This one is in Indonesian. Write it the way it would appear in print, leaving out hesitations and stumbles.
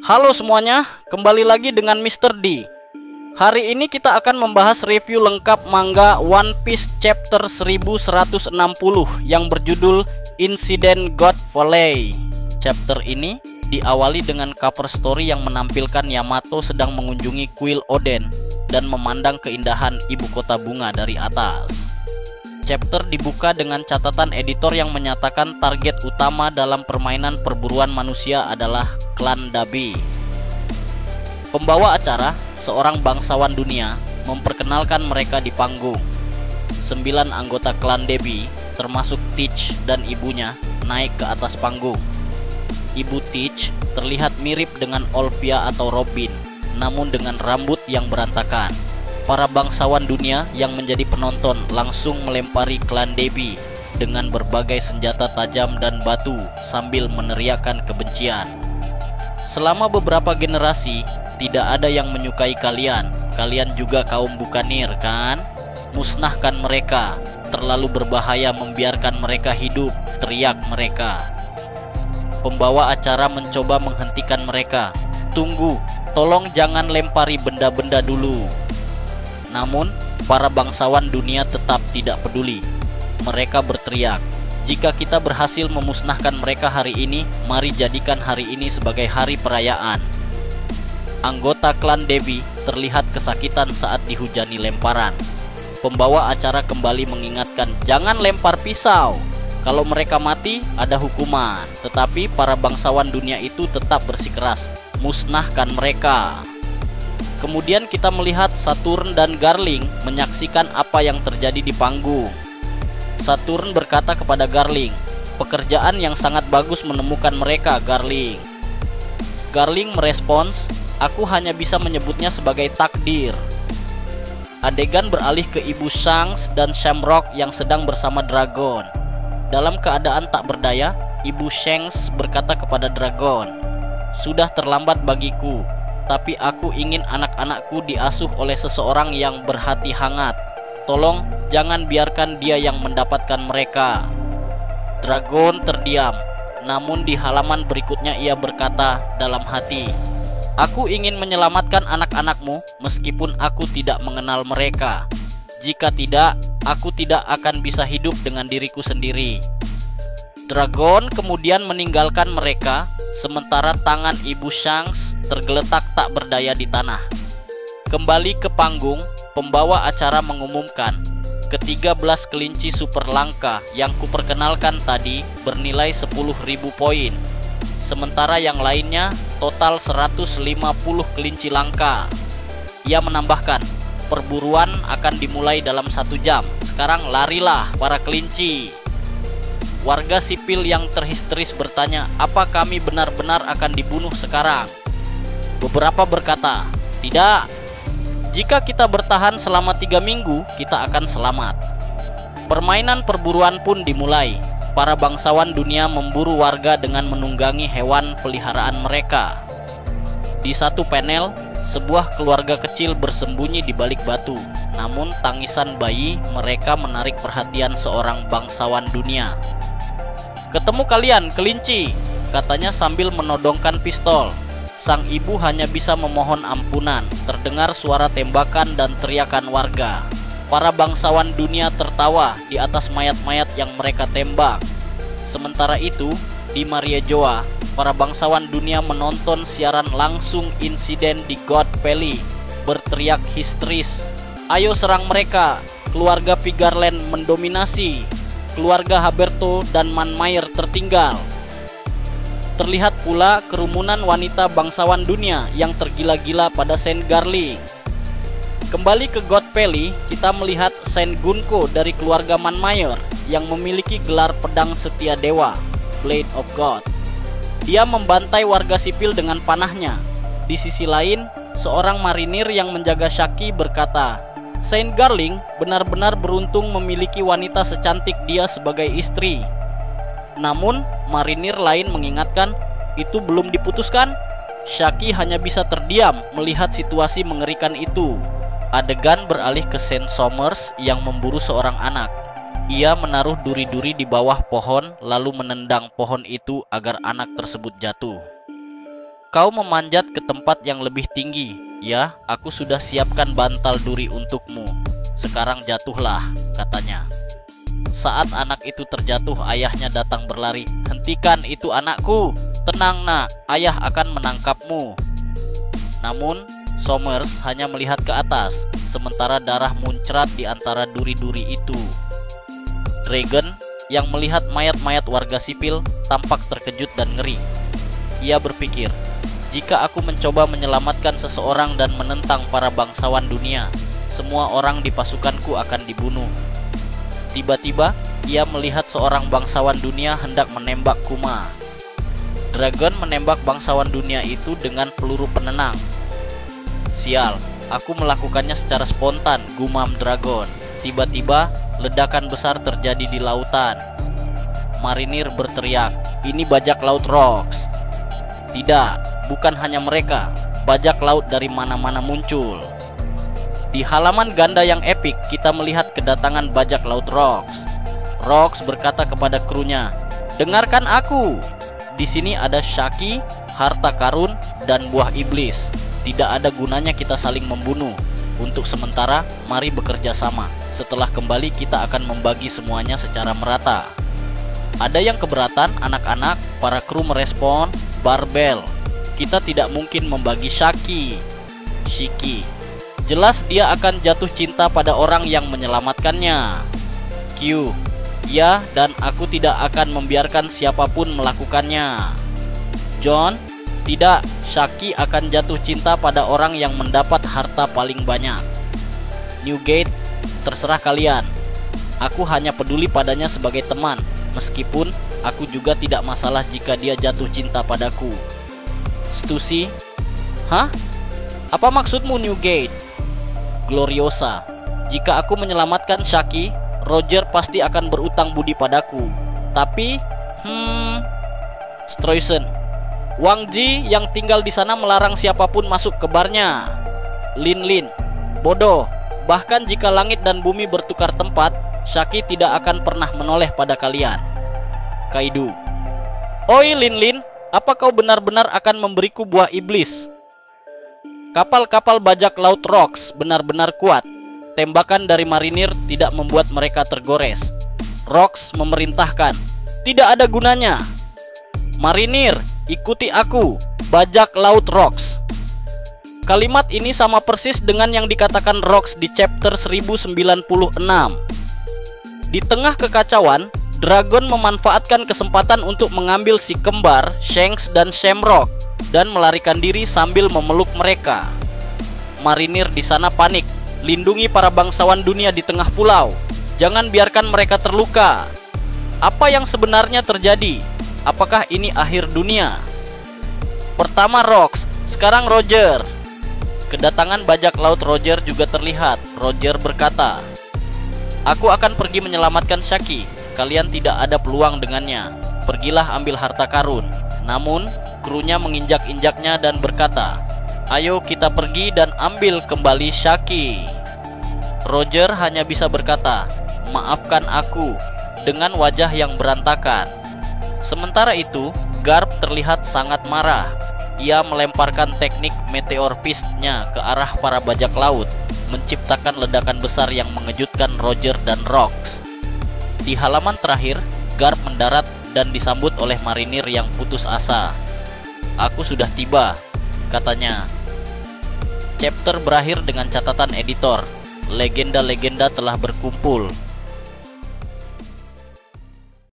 Halo semuanya, kembali lagi dengan Mr. D. Hari ini kita akan membahas review lengkap manga One Piece chapter 1160 yang berjudul Incident God Valley. Chapter ini diawali dengan cover story yang menampilkan Yamato sedang mengunjungi kuil Oden dan memandang keindahan ibu kota bunga dari atas. Chapter dibuka dengan catatan editor yang menyatakan target utama dalam permainan perburuan manusia adalah klan Dabi. Pembawa acara, seorang bangsawan dunia, memperkenalkan mereka di panggung. 9 anggota klan Dabi, termasuk Teach dan ibunya, naik ke atas panggung. Ibu Teach terlihat mirip dengan Olvia atau Robin, namun dengan rambut yang berantakan. Para bangsawan dunia yang menjadi penonton langsung melempari klan Dabi dengan berbagai senjata tajam dan batu sambil meneriakkan kebencian. Selama beberapa generasi, tidak ada yang menyukai kalian. Kalian juga kaum bukanir, kan? Musnahkan mereka. Terlalu berbahaya membiarkan mereka hidup, teriak mereka. Pembawa acara mencoba menghentikan mereka. Tunggu, tolong jangan lempari benda-benda dulu. Namun, para bangsawan dunia tetap tidak peduli. Mereka berteriak, "Jika kita berhasil memusnahkan mereka hari ini, mari jadikan hari ini sebagai hari perayaan." Anggota klan Dabi terlihat kesakitan saat dihujani lemparan. Pembawa acara kembali mengingatkan, "Jangan lempar pisau. Kalau mereka mati, ada hukuman." Tetapi para bangsawan dunia itu tetap bersikeras, "Musnahkan mereka." Kemudian kita melihat Saturn dan Garling menyaksikan apa yang terjadi di panggung. Saturn berkata kepada Garling, "Pekerjaan yang sangat bagus menemukan mereka, Garling." Garling merespons, "Aku hanya bisa menyebutnya sebagai takdir." Adegan beralih ke Ibu Shanks dan Shamrock yang sedang bersama Dragon. Dalam keadaan tak berdaya, Ibu Shanks berkata kepada Dragon, "Sudah terlambat bagiku, tapi aku ingin anak-anakku diasuh oleh seseorang yang berhati hangat. Tolong jangan biarkan dia yang mendapatkan mereka." Dragon terdiam, namun di halaman berikutnya ia berkata dalam hati, "Aku ingin menyelamatkan anak-anakmu meskipun aku tidak mengenal mereka. Jika tidak, aku tidak akan bisa hidup dengan diriku sendiri." Dragon kemudian meninggalkan mereka, sementara tangan Ibu Shanks tergeletak tak berdaya di tanah. Kembali ke panggung, pembawa acara mengumumkan, "Ke-13 kelinci super langka yang kuperkenalkan tadi bernilai 10.000 poin. Sementara yang lainnya total 150 kelinci langka." Ia menambahkan, "Perburuan akan dimulai dalam 1 jam. Sekarang larilah para kelinci." Warga sipil yang terhisteris bertanya, "Apa kami benar-benar akan dibunuh sekarang?" Beberapa berkata, "Tidak. Jika kita bertahan selama 3 minggu, kita akan selamat." Permainan perburuan pun dimulai. Para bangsawan dunia memburu warga dengan menunggangi hewan peliharaan mereka. Di satu panel, sebuah keluarga kecil bersembunyi di balik batu. Namun tangisan bayi mereka menarik perhatian seorang bangsawan dunia. "Ketemu kalian, kelinci," katanya sambil menodongkan pistol. Sang ibu hanya bisa memohon ampunan. Terdengar suara tembakan dan teriakan warga. Para bangsawan dunia tertawa di atas mayat-mayat yang mereka tembak. Sementara itu, di Mariejoa, para bangsawan dunia menonton siaran langsung insiden di God Valley, berteriak histeris, "Ayo serang mereka! Keluarga Pigarland mendominasi! Keluarga Haberto dan Manmayer tertinggal!" Terlihat pula kerumunan wanita bangsawan dunia yang tergila-gila pada Saint Garling. Kembali ke God Valley, kita melihat Saint Gunko dari keluarga Manmayer yang memiliki gelar pedang setia dewa, Blade of God. Dia membantai warga sipil dengan panahnya. Di sisi lain, seorang marinir yang menjaga Shaki berkata, "Saint Garling benar-benar beruntung memiliki wanita secantik dia sebagai istri." Namun, marinir lain mengingatkan, "Itu belum diputuskan." Shaki hanya bisa terdiam melihat situasi mengerikan itu. Adegan beralih ke Saint Somers yang memburu seorang anak. Ia menaruh duri-duri di bawah pohon lalu menendang pohon itu agar anak tersebut jatuh. Kau memanjat ke tempat yang lebih tinggi. Ya, aku sudah siapkan bantal duri untukmu. Sekarang jatuhlah, katanya. Saat anak itu terjatuh, ayahnya datang berlari. Hentikan itu anakku. Tenang nak, ayah akan menangkapmu. Namun, Somers hanya melihat ke atas, sementara darah muncrat di antara duri-duri itu. Dragon yang melihat mayat-mayat warga sipil tampak terkejut dan ngeri. Ia berpikir, jika aku mencoba menyelamatkan seseorang dan menentang para bangsawan dunia, semua orang di pasukanku akan dibunuh. Tiba-tiba, ia melihat seorang bangsawan dunia hendak menembak Kuma. Dragon menembak bangsawan dunia itu dengan peluru penenang. Sial, aku melakukannya secara spontan, gumam Dragon. Tiba-tiba, ledakan besar terjadi di lautan. Marinir berteriak, ini bajak laut Rocks. Tidak, bukan hanya mereka. Bajak laut dari mana-mana muncul. Di halaman ganda yang epik, kita melihat kedatangan bajak laut Rocks. Rocks berkata kepada krunya, dengarkan aku. Di sini ada Shaki, harta karun, dan buah iblis. Tidak ada gunanya kita saling membunuh. Untuk sementara, mari bekerja sama. Setelah kembali, kita akan membagi semuanya secara merata. Ada yang keberatan, anak-anak. Para kru merespon, barbel. Kita tidak mungkin membagi Shiki. Jelas dia akan jatuh cinta pada orang yang menyelamatkannya. Q. Ya, dan aku tidak akan membiarkan siapapun melakukannya. John. Tidak, Shaki akan jatuh cinta pada orang yang mendapat harta paling banyak. Newgate. Terserah kalian. Aku hanya peduli padanya sebagai teman, meskipun aku juga tidak masalah jika dia jatuh cinta padaku. Stussy. Hah? Apa maksudmu, Newgate? Gloriosa. Jika aku menyelamatkan Shaki, Roger pasti akan berutang budi padaku. Tapi, Stroyson. Wang Ji yang tinggal di sana melarang siapapun masuk ke barnya. Lin. Bodoh. Bahkan jika langit dan bumi bertukar tempat, Shaki tidak akan pernah menoleh pada kalian. Kaido. Oi Lin, apa kau benar-benar akan memberiku buah iblis? Kapal-kapal bajak laut Rocks benar-benar kuat. Tembakan dari marinir tidak membuat mereka tergores. Rocks memerintahkan, tidak ada gunanya. Marinir, ikuti aku, bajak laut Rocks. Kalimat ini sama persis dengan yang dikatakan Rocks di chapter 1096. Di tengah kekacauan, Dragon memanfaatkan kesempatan untuk mengambil si kembar, Shanks dan Shamrock, dan melarikan diri sambil memeluk mereka. Marinir di sana panik, lindungi para bangsawan dunia di tengah pulau. Jangan biarkan mereka terluka. Apa yang sebenarnya terjadi? Apakah ini akhir dunia? Pertama Rocks, sekarang Roger. Kedatangan bajak laut Roger juga terlihat. Roger berkata, aku akan pergi menyelamatkan Shaki. Kalian tidak ada peluang dengannya. Pergilah ambil harta karun. Namun, krunya menginjak-injaknya dan berkata, ayo kita pergi dan ambil kembali Shaki. Roger hanya bisa berkata, maafkan aku, dengan wajah yang berantakan. Sementara itu, Garp terlihat sangat marah. Ia melemparkan teknik meteor fist-nya ke arah para bajak laut, menciptakan ledakan besar yang mengejutkan Roger dan Rocks. Di halaman terakhir, Garp mendarat dan disambut oleh marinir yang putus asa. Aku sudah tiba, katanya. Chapter berakhir dengan catatan editor. Legenda-legenda telah berkumpul.